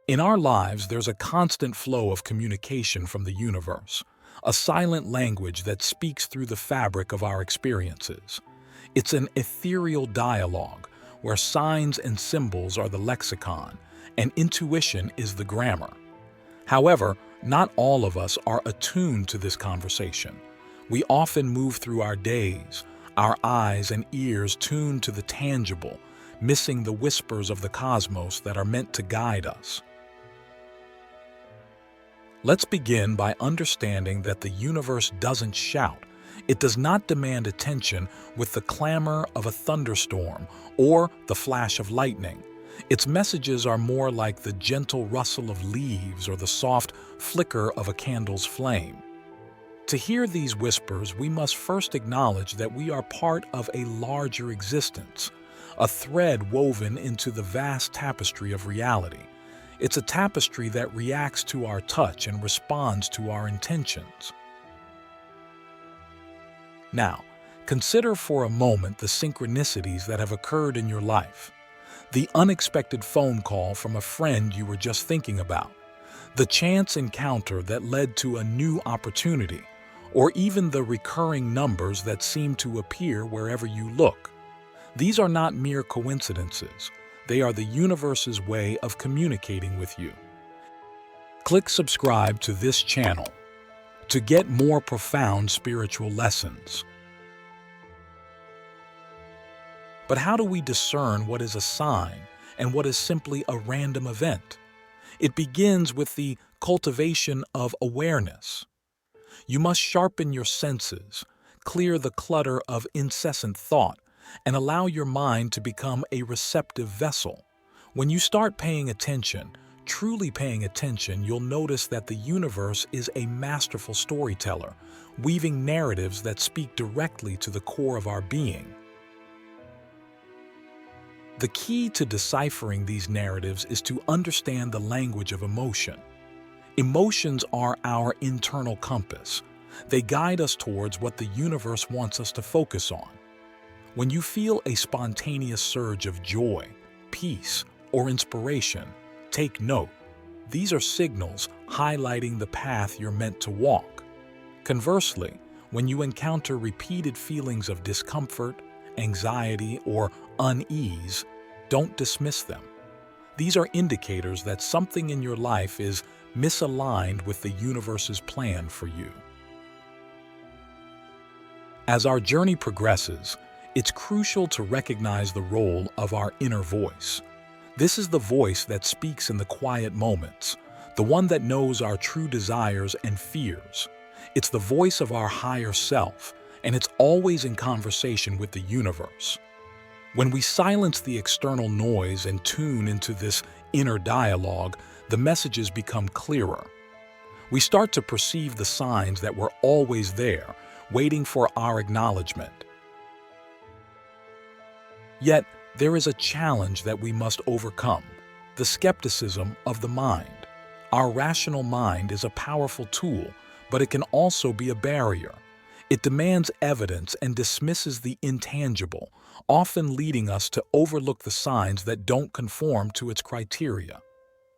In our lives, there's a constant flow of communication from the universe, a silent language that speaks through the fabric of our experiences. It's an ethereal dialogue where signs and symbols are the lexicon and intuition is the grammar. However, not all of us are attuned to this conversation. We often move through our days, our eyes and ears tuned to the tangible, missing the whispers of the cosmos that are meant to guide us. Let's begin by understanding that the universe doesn't shout. It does not demand attention with the clamor of a thunderstorm or the flash of lightning. Its messages are more like the gentle rustle of leaves or the soft flicker of a candle's flame. To hear these whispers, we must first acknowledge that we are part of a larger existence, a thread woven into the vast tapestry of reality. It's a tapestry that reacts to our touch and responds to our intentions. Now, consider for a moment the synchronicities that have occurred in your life. The unexpected phone call from a friend you were just thinking about, the chance encounter that led to a new opportunity, or even the recurring numbers that seem to appear wherever you look. These are not mere coincidences. They are the universe's way of communicating with you. Click subscribe to this channel to get more profound spiritual lessons. But how do we discern what is a sign and what is simply a random event? It begins with the cultivation of awareness. You must sharpen your senses, clear the clutter of incessant thought, and allow your mind to become a receptive vessel. When you start paying attention, truly paying attention, you'll notice that the universe is a masterful storyteller, weaving narratives that speak directly to the core of our being. The key to deciphering these narratives is to understand the language of emotion. Emotions are our internal compass. They guide us towards what the universe wants us to focus on. When you feel a spontaneous surge of joy, peace, or inspiration, take note. These are signals highlighting the path you're meant to walk. Conversely, when you encounter repeated feelings of discomfort, anxiety, or unease, don't dismiss them. These are indicators that something in your life is misaligned with the universe's plan for you. As our journey progresses, it's crucial to recognize the role of our inner voice. This is the voice that speaks in the quiet moments, the one that knows our true desires and fears. It's the voice of our higher self, and it's always in conversation with the universe. When we silence the external noise and tune into this inner dialogue, the messages become clearer. We start to perceive the signs that were always there, waiting for our acknowledgement. Yet, there is a challenge that we must overcome: the skepticism of the mind. Our rational mind is a powerful tool, but it can also be a barrier. It demands evidence and dismisses the intangible, often leading us to overlook the signs that don't conform to its criteria.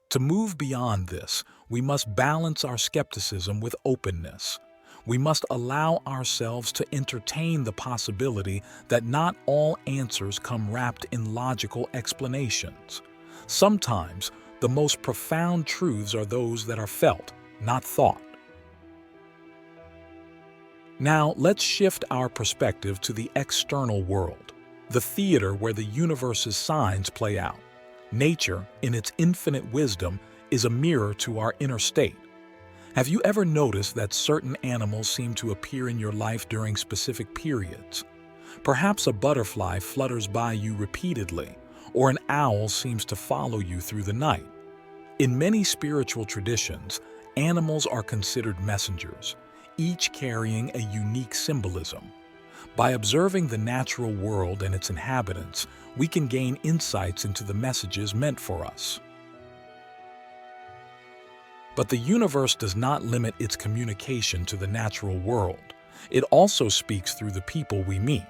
To move beyond this, we must balance our skepticism with openness. We must allow ourselves to entertain the possibility that not all answers come wrapped in logical explanations. Sometimes, the most profound truths are those that are felt, not thought. Now, let's shift our perspective to the external world, the theater where the universe's signs play out. Nature, in its infinite wisdom, is a mirror to our inner state. Have you ever noticed that certain animals seem to appear in your life during specific periods? Perhaps a butterfly flutters by you repeatedly, or an owl seems to follow you through the night. In many spiritual traditions, animals are considered messengers, each carrying a unique symbolism. By observing the natural world and its inhabitants, we can gain insights into the messages meant for us. But the universe does not limit its communication to the natural world. It also speaks through the people we meet.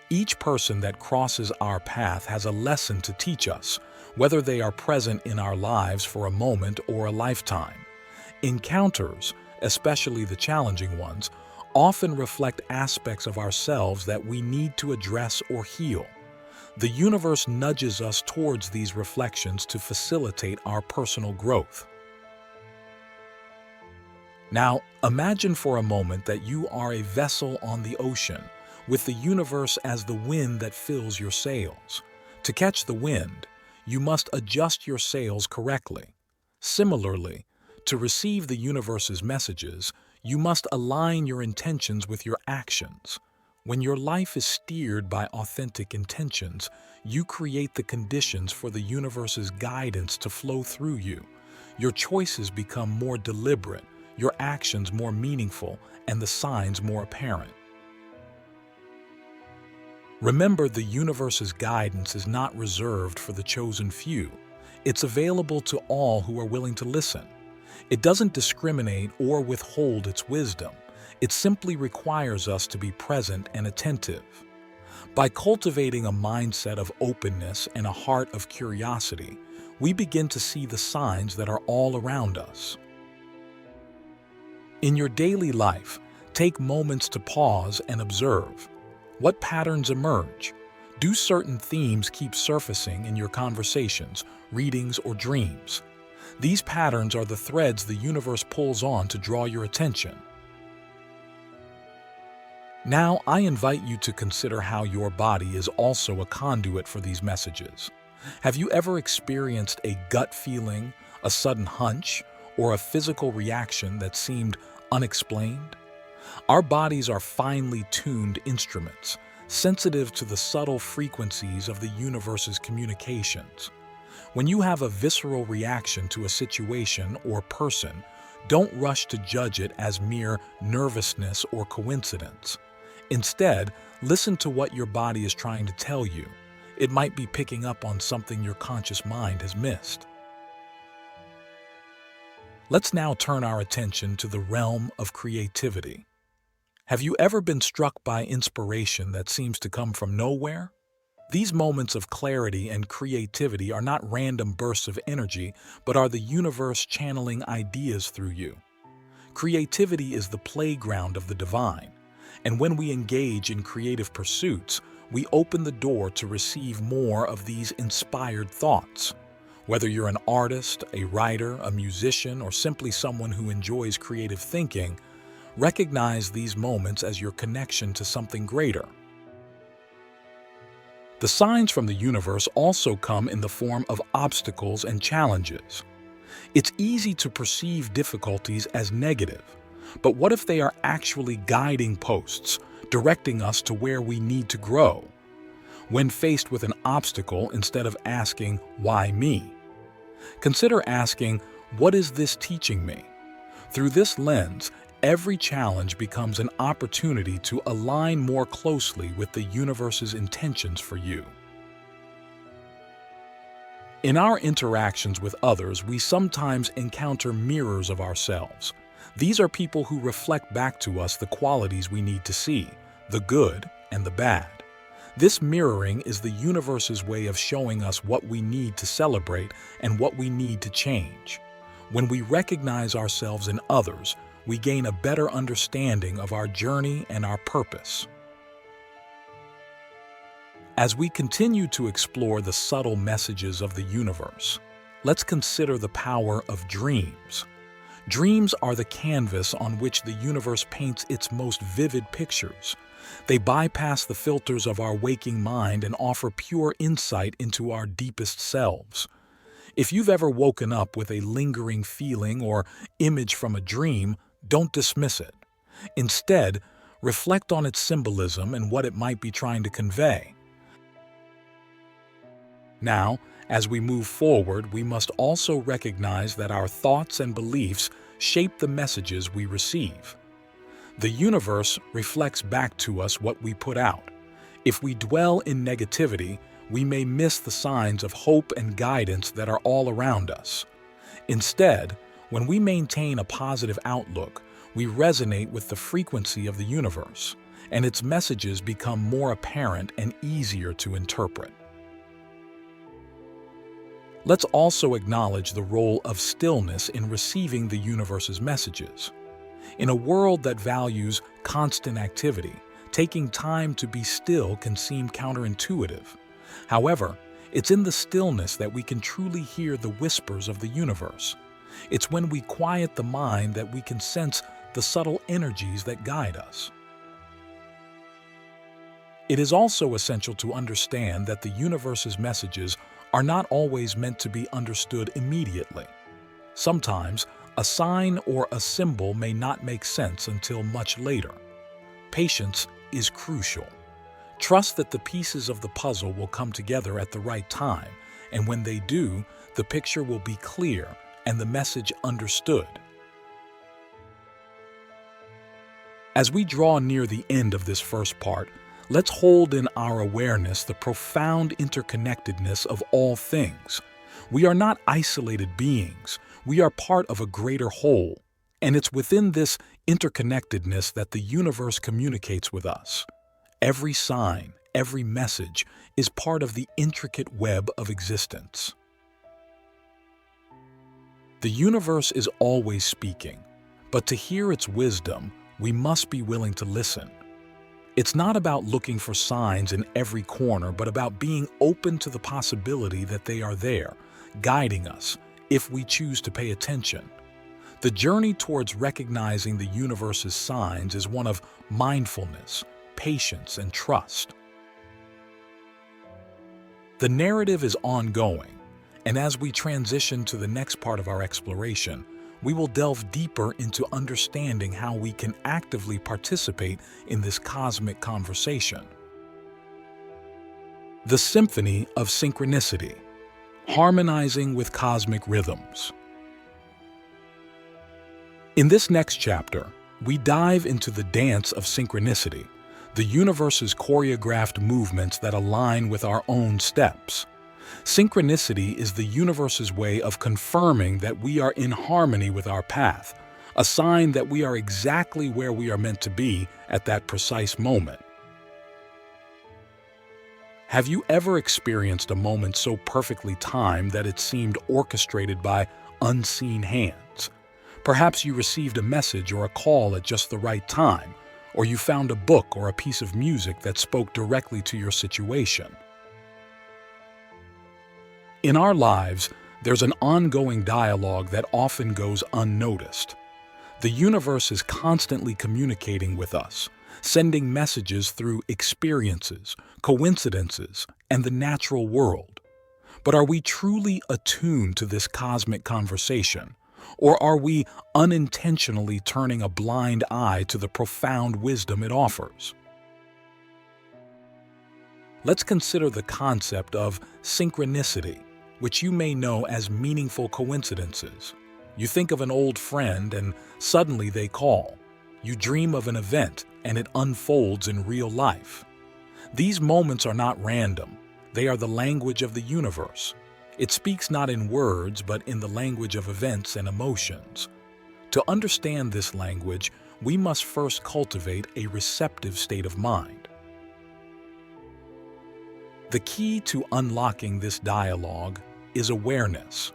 Each person that crosses our path has a lesson to teach us, whether they are present in our lives for a moment or a lifetime. Encounters, especially the challenging ones, often reflect aspects of ourselves that we need to address or heal. The universe nudges us towards these reflections to facilitate our personal growth. Now, imagine for a moment that you are a vessel on the ocean, with the universe as the wind that fills your sails. To catch the wind, you must adjust your sails correctly. Similarly, to receive the universe's messages, you must align your intentions with your actions. When your life is steered by authentic intentions, you create the conditions for the universe's guidance to flow through you. Your choices become more deliberate, your actions more meaningful, and the signs more apparent. Remember, the universe's guidance is not reserved for the chosen few. It's available to all who are willing to listen. It doesn't discriminate or withhold its wisdom. It simply requires us to be present and attentive. By cultivating a mindset of openness and a heart of curiosity, we begin to see the signs that are all around us. In your daily life, take moments to pause and observe. What patterns emerge? Do certain themes keep surfacing in your conversations, readings, or dreams? These patterns are the threads the universe pulls on to draw your attention. Now, I invite you to consider how your body is also a conduit for these messages. Have you ever experienced a gut feeling, a sudden hunch, or a physical reaction that seemed unexplained? Our bodies are finely tuned instruments, sensitive to the subtle frequencies of the universe's communications. When you have a visceral reaction to a situation or person, don't rush to judge it as mere nervousness or coincidence. Instead, listen to what your body is trying to tell you. It might be picking up on something your conscious mind has missed. Let's now turn our attention to the realm of creativity. Have you ever been struck by inspiration that seems to come from nowhere? These moments of clarity and creativity are not random bursts of energy, but are the universe channeling ideas through you. Creativity is the playground of the divine, and when we engage in creative pursuits, we open the door to receive more of these inspired thoughts. Whether you're an artist, a writer, a musician, or simply someone who enjoys creative thinking, recognize these moments as your connection to something greater. The signs from the universe also come in the form of obstacles and challenges. It's easy to perceive difficulties as negative, but what if they are actually guiding posts, directing us to where we need to grow? When faced with an obstacle, instead of asking, "Why me?" consider asking, "What is this teaching me?" Through this lens, every challenge becomes an opportunity to align more closely with the universe's intentions for you. In our interactions with others, we sometimes encounter mirrors of ourselves. These are people who reflect back to us the qualities we need to see, the good and the bad. This mirroring is the universe's way of showing us what we need to celebrate and what we need to change. When we recognize ourselves in others, we gain a better understanding of our journey and our purpose. As we continue to explore the subtle messages of the universe, let's consider the power of dreams. Dreams are the canvas on which the universe paints its most vivid pictures. They bypass the filters of our waking mind and offer pure insight into our deepest selves. If you've ever woken up with a lingering feeling or image from a dream, don't dismiss it. Instead, reflect on its symbolism and what it might be trying to convey. Now, as we move forward, we must also recognize that our thoughts and beliefs shape the messages we receive. The universe reflects back to us what we put out. If we dwell in negativity, we may miss the signs of hope and guidance that are all around us. Instead, when we maintain a positive outlook, we resonate with the frequency of the universe, and its messages become more apparent and easier to interpret. Let's also acknowledge the role of stillness in receiving the universe's messages. In a world that values constant activity, taking time to be still can seem counterintuitive. However, it's in the stillness that we can truly hear the whispers of the universe. It's when we quiet the mind that we can sense the subtle energies that guide us. It is also essential to understand that the universe's messages are not always meant to be understood immediately. Sometimes, a sign or a symbol may not make sense until much later. Patience is crucial. Trust that the pieces of the puzzle will come together at the right time, and when they do, the picture will be clear and the message understood. As we draw near the end of this first part, let's hold in our awareness the profound interconnectedness of all things. We are not isolated beings. We are part of a greater whole, and it's within this interconnectedness that the universe communicates with us. Every sign, every message is part of the intricate web of existence. The universe is always speaking, but to hear its wisdom, we must be willing to listen. It's not about looking for signs in every corner, but about being open to the possibility that they are there, guiding us if we choose to pay attention. The journey towards recognizing the universe's signs is one of mindfulness, patience, and trust. The narrative is ongoing, and as we transition to the next part of our exploration, we will delve deeper into understanding how we can actively participate in this cosmic conversation. The Symphony of Synchronicity, Harmonizing with Cosmic Rhythms. In this next chapter, we dive into the dance of synchronicity, the universe's choreographed movements that align with our own steps. Synchronicity is the universe's way of confirming that we are in harmony with our path, a sign that we are exactly where we are meant to be at that precise moment. Have you ever experienced a moment so perfectly timed that it seemed orchestrated by unseen hands? Perhaps you received a message or a call at just the right time, or you found a book or a piece of music that spoke directly to your situation. In our lives, there's an ongoing dialogue that often goes unnoticed. The universe is constantly communicating with us, sending messages through experiences, coincidences, and the natural world. But are we truly attuned to this cosmic conversation, or are we unintentionally turning a blind eye to the profound wisdom it offers? Let's consider the concept of synchronicity, which you may know as meaningful coincidences. You think of an old friend and suddenly they call. You dream of an event and it unfolds in real life. These moments are not random. They are the language of the universe. It speaks not in words, but in the language of events and emotions. To understand this language, we must first cultivate a receptive state of mind. The key to unlocking this dialogue is awareness.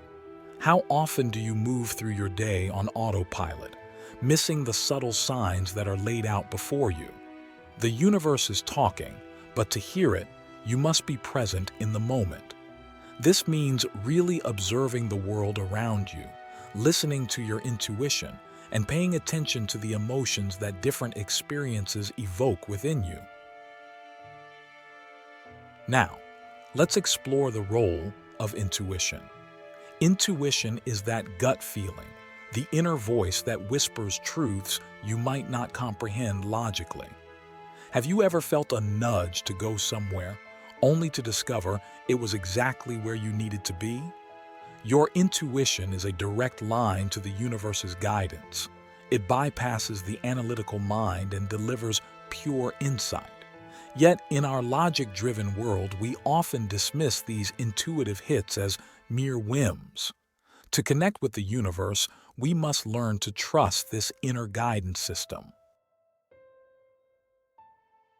How often do you move through your day on autopilot, missing the subtle signs that are laid out before you? The universe is talking, but to hear it, you must be present in the moment. This means really observing the world around you, listening to your intuition, and paying attention to the emotions that different experiences evoke within you. Now, let's explore the role of intuition. Intuition is that gut feeling, the inner voice that whispers truths you might not comprehend logically. Have you ever felt a nudge to go somewhere, only to discover it was exactly where you needed to be? Your intuition is a direct line to the universe's guidance. It bypasses the analytical mind and delivers pure insight. Yet, in our logic-driven world, we often dismiss these intuitive hits as mere whims. To connect with the universe, we must learn to trust this inner guidance system.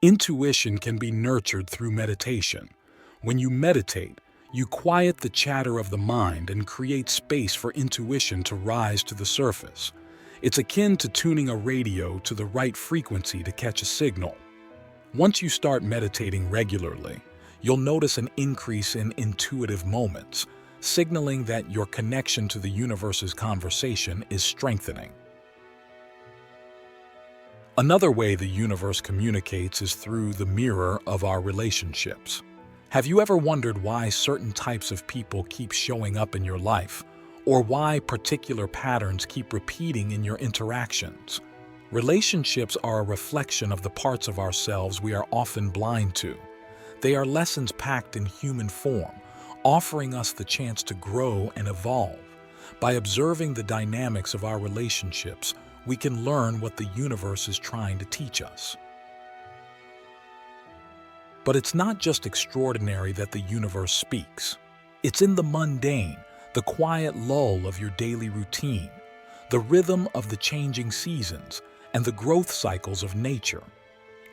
Intuition can be nurtured through meditation. When you meditate, You quiet the chatter of the mind and create space for intuition to rise to the surface. It's akin to tuning a radio to the right frequency to catch a signal. Once you start meditating regularly, you'll notice an increase in intuitive moments, signaling that your connection to the universe's conversation is strengthening. Another way the universe communicates is through the mirror of our relationships. Have you ever wondered why certain types of people keep showing up in your life, or why particular patterns keep repeating in your interactions? Relationships are a reflection of the parts of ourselves we are often blind to. They are lessons packed in human form, offering us the chance to grow and evolve. By observing the dynamics of our relationships, we can learn what the universe is trying to teach us. But it's not just extraordinary that the universe speaks. It's in the mundane, the quiet lull of your daily routine, the rhythm of the changing seasons, and the growth cycles of nature.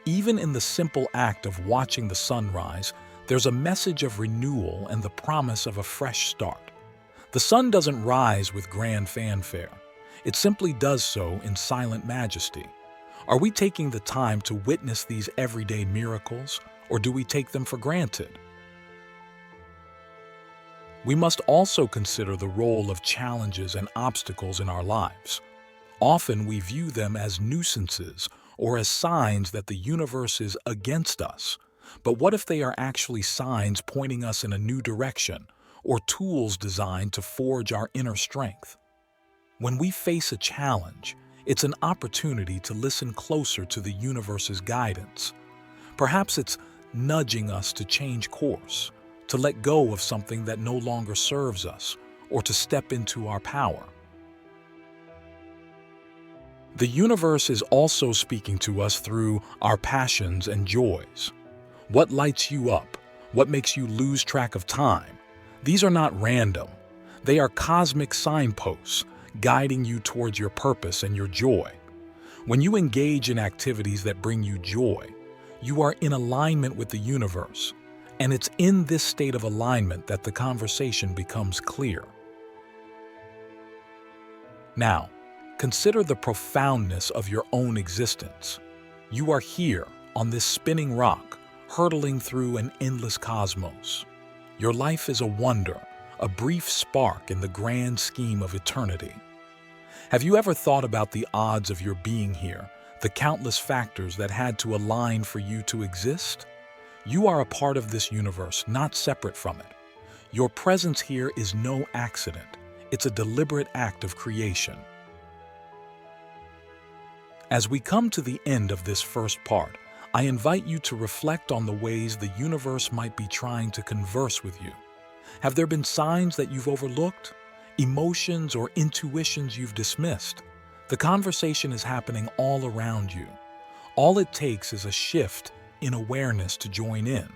Even in the simple act of watching the sunrise, there's a message of renewal and the promise of a fresh start. The sun doesn't rise with grand fanfare. It simply does so in silent majesty. Are we taking the time to witness these everyday miracles, or do we take them for granted? We must also consider the role of challenges and obstacles in our lives. Often we view them as nuisances or as signs that the universe is against us. But what if they are actually signs pointing us in a new direction, or tools designed to forge our inner strength? When we face a challenge, it's an opportunity to listen closer to the universe's guidance. Perhaps it's nudging us to change course, to let go of something that no longer serves us, or to step into our power. The universe is also speaking to us through our passions and joys. What lights you up? What makes you lose track of time? These are not random. They are cosmic signposts, guiding you towards your purpose and your joy. When you engage in activities that bring you joy, you are in alignment with the universe, and it's in this state of alignment that the conversation becomes clear. Now, consider the profoundness of your own existence. You are here, on this spinning rock, hurtling through an endless cosmos. Your life is a wonder, a brief spark in the grand scheme of eternity. Have you ever thought about the odds of your being here, the countless factors that had to align for you to exist? You are a part of this universe, not separate from it. Your presence here is no accident. It's a deliberate act of creation. As we come to the end of this first part, I invite you to reflect on the ways the universe might be trying to converse with you. Have there been signs that you've overlooked? Emotions or intuitions you've dismissed? The conversation is happening all around you. All it takes is a shift in awareness to join in.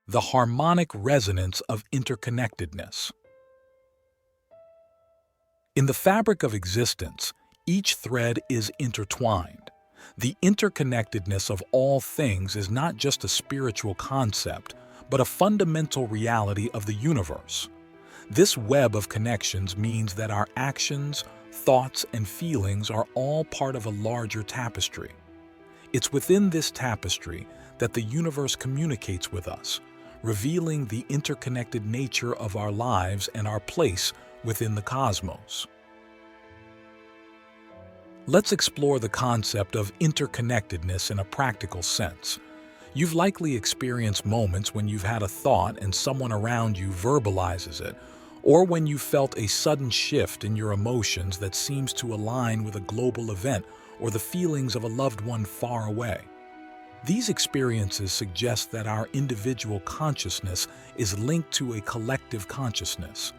The harmonic resonance of interconnectedness. In the fabric of existence, each thread is intertwined. The interconnectedness of all things is not just a spiritual concept, but a fundamental reality of the universe. This web of connections means that our actions, thoughts, and feelings are all part of a larger tapestry. It's within this tapestry that the universe communicates with us, revealing the interconnected nature of our lives and our place within the cosmos. Let's explore the concept of interconnectedness in a practical sense. You've likely experienced moments when you've had a thought and someone around you verbalizes it, or when you felt a sudden shift in your emotions that seems to align with a global event or the feelings of a loved one far away. These experiences suggest that our individual consciousness is linked to a collective consciousness.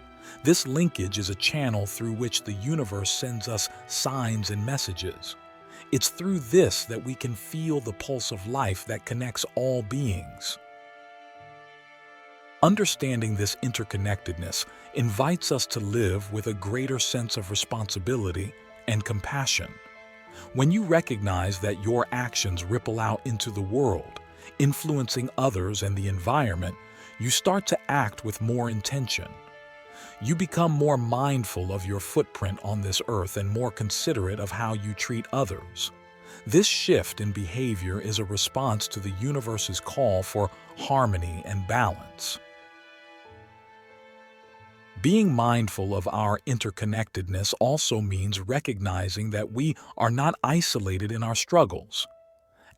This linkage is a channel through which the universe sends us signs and messages. It's through this that we can feel the pulse of life that connects all beings. Understanding this interconnectedness invites us to live with a greater sense of responsibility and compassion. When you recognize that your actions ripple out into the world, influencing others and the environment, you start to act with more intention. You become more mindful of your footprint on this earth and more considerate of how you treat others. This shift in behavior is a response to the universe's call for harmony and balance. Being mindful of our interconnectedness also means recognizing that we are not isolated in our struggles.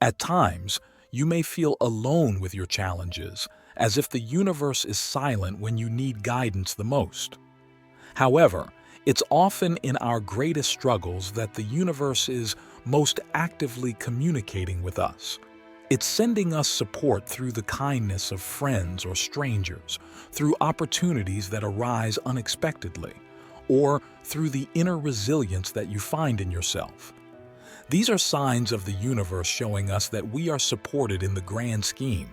At times, you may feel alone with your challenges, as if the universe is silent when you need guidance the most. However, it's often in our greatest struggles that the universe is most actively communicating with us. It's sending us support through the kindness of friends or strangers, through opportunities that arise unexpectedly, or through the inner resilience that you find in yourself. These are signs of the universe showing us that we are supported in the grand scheme,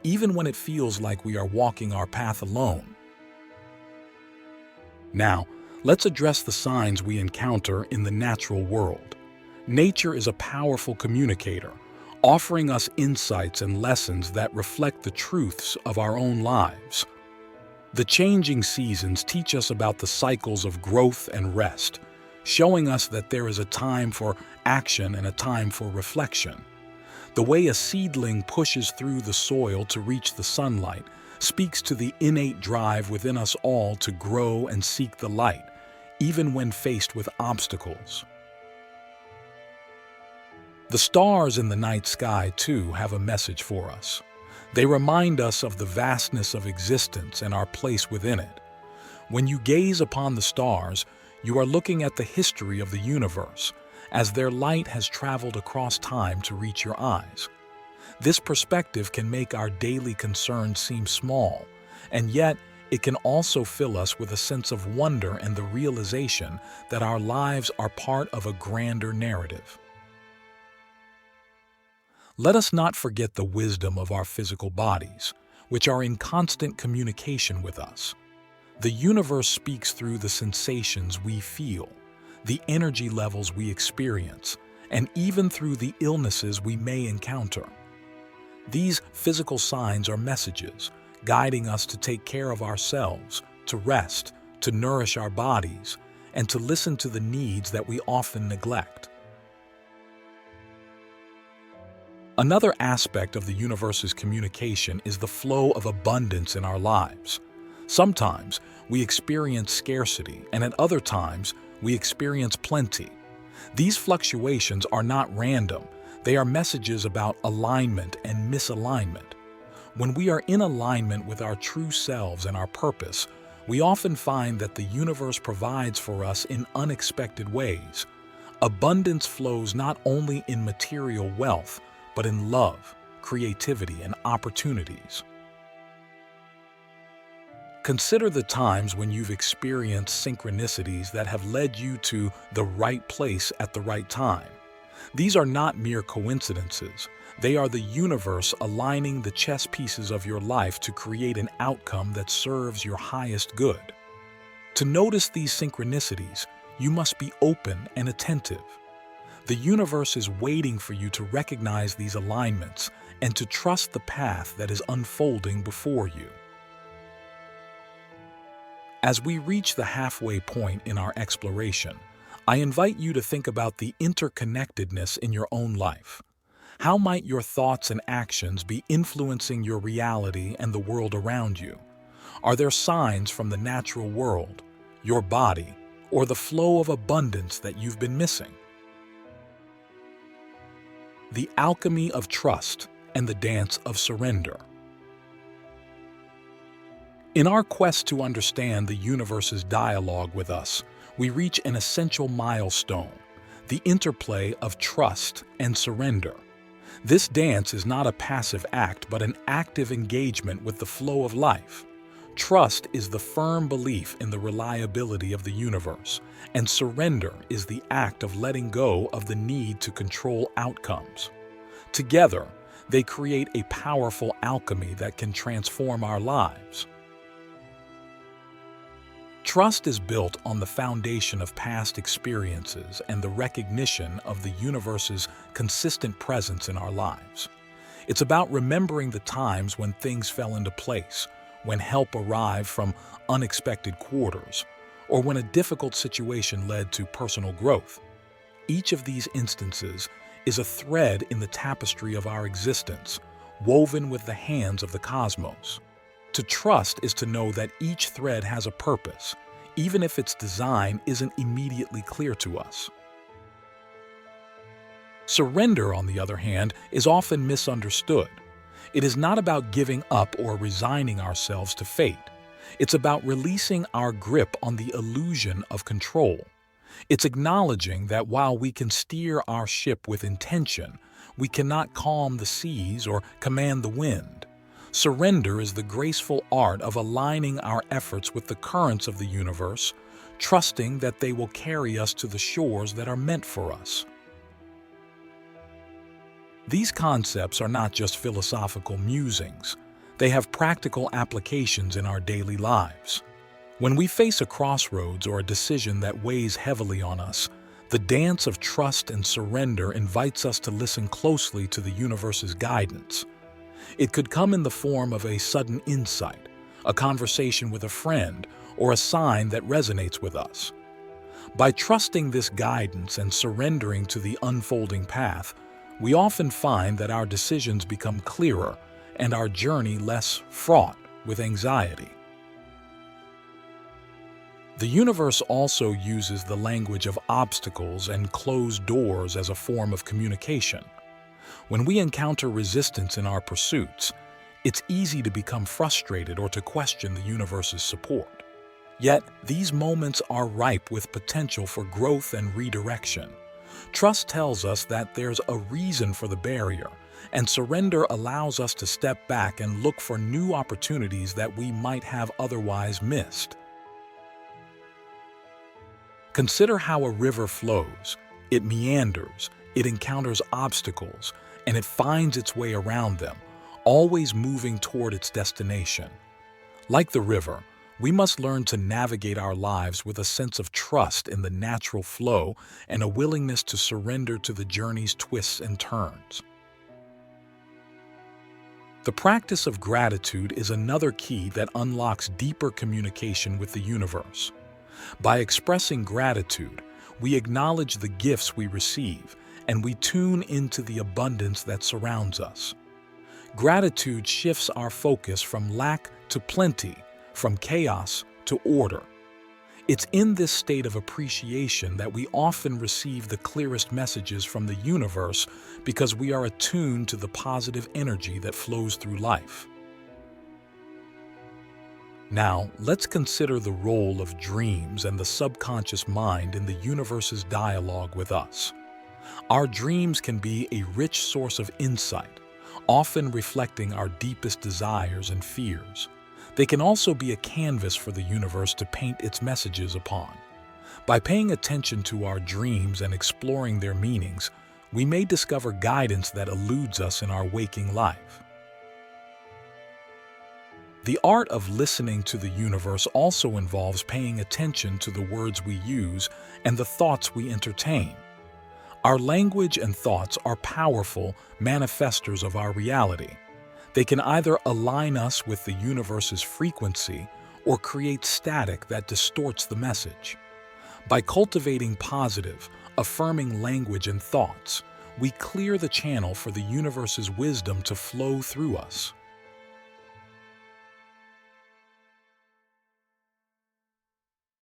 even when it feels like we are walking our path alone. Now, let's address the signs we encounter in the natural world. Nature is a powerful communicator, offering us insights and lessons that reflect the truths of our own lives. The changing seasons teach us about the cycles of growth and rest, showing us that there is a time for action and a time for reflection. The way a seedling pushes through the soil to reach the sunlight speaks to the innate drive within us all to grow and seek the light, even when faced with obstacles. The stars in the night sky, too, have a message for us. They remind us of the vastness of existence and our place within it. When you gaze upon the stars, you are looking at the history of the universe, as their light has traveled across time to reach your eyes. This perspective can make our daily concerns seem small, and yet it can also fill us with a sense of wonder and the realization that our lives are part of a grander narrative. Let us not forget the wisdom of our physical bodies, which are in constant communication with us. The universe speaks through the sensations we feel, the energy levels we experience, and even through the illnesses we may encounter. These physical signs are messages, guiding us to take care of ourselves, to rest, to nourish our bodies, and to listen to the needs that we often neglect. Another aspect of the universe's communication is the flow of abundance in our lives. Sometimes we experience scarcity, and at other times we experience plenty. These fluctuations are not random. They are messages about alignment and misalignment. When we are in alignment with our true selves and our purpose, we often find that the universe provides for us in unexpected ways. Abundance flows not only in material wealth, but in love, creativity, and opportunities. Consider the times when you've experienced synchronicities that have led you to the right place at the right time. These are not mere coincidences. They are the universe aligning the chess pieces of your life to create an outcome that serves your highest good. To notice these synchronicities, you must be open and attentive. The universe is waiting for you to recognize these alignments and to trust the path that is unfolding before you. As we reach the halfway point in our exploration, I invite you to think about the interconnectedness in your own life. How might your thoughts and actions be influencing your reality and the world around you? Are there signs from the natural world, your body, or the flow of abundance that you've been missing? The alchemy of trust and the dance of surrender. In our quest to understand the universe's dialogue with us, we reach an essential milestone, the interplay of trust and surrender. This dance is not a passive act, but an active engagement with the flow of life. Trust is the firm belief in the reliability of the universe, and surrender is the act of letting go of the need to control outcomes. Together, they create a powerful alchemy that can transform our lives. Trust is built on the foundation of past experiences and the recognition of the universe's consistent presence in our lives. It's about remembering the times when things fell into place, when help arrived from unexpected quarters, or when a difficult situation led to personal growth. Each of these instances is a thread in the tapestry of our existence, woven with the hands of the cosmos. To trust is to know that each thread has a purpose, even if its design isn't immediately clear to us. Surrender, on the other hand, is often misunderstood. It is not about giving up or resigning ourselves to fate. It's about releasing our grip on the illusion of control. It's acknowledging that while we can steer our ship with intention, we cannot calm the seas or command the wind. Surrender is the graceful art of aligning our efforts with the currents of the universe, trusting that they will carry us to the shores that are meant for us. These concepts are not just philosophical musings. They have practical applications in our daily lives. When we face a crossroads or a decision that weighs heavily on us, the dance of trust and surrender invites us to listen closely to the universe's guidance. It could come in the form of a sudden insight, a conversation with a friend, or a sign that resonates with us. By trusting this guidance and surrendering to the unfolding path, we often find that our decisions become clearer and our journey less fraught with anxiety. The universe also uses the language of obstacles and closed doors as a form of communication. When we encounter resistance in our pursuits, it's easy to become frustrated or to question the universe's support. Yet, these moments are ripe with potential for growth and redirection. Trust tells us that there's a reason for the barrier, and surrender allows us to step back and look for new opportunities that we might have otherwise missed. Consider how a river flows. It meanders, it encounters obstacles, and it finds its way around them, always moving toward its destination. Like the river, we must learn to navigate our lives with a sense of trust in the natural flow and a willingness to surrender to the journey's twists and turns. The practice of gratitude is another key that unlocks deeper communication with the universe. By expressing gratitude, we acknowledge the gifts we receive and we tune into the abundance that surrounds us. Gratitude shifts our focus from lack to plenty, from chaos to order. It's in this state of appreciation that we often receive the clearest messages from the universe because we are attuned to the positive energy that flows through life. Now, let's consider the role of dreams and the subconscious mind in the universe's dialogue with us. Our dreams can be a rich source of insight, often reflecting our deepest desires and fears. They can also be a canvas for the universe to paint its messages upon. By paying attention to our dreams and exploring their meanings, we may discover guidance that eludes us in our waking life. The art of listening to the universe also involves paying attention to the words we use and the thoughts we entertain. Our language and thoughts are powerful manifestors of our reality. They can either align us with the universe's frequency or create static that distorts the message. By cultivating positive, affirming language and thoughts, we clear the channel for the universe's wisdom to flow through us.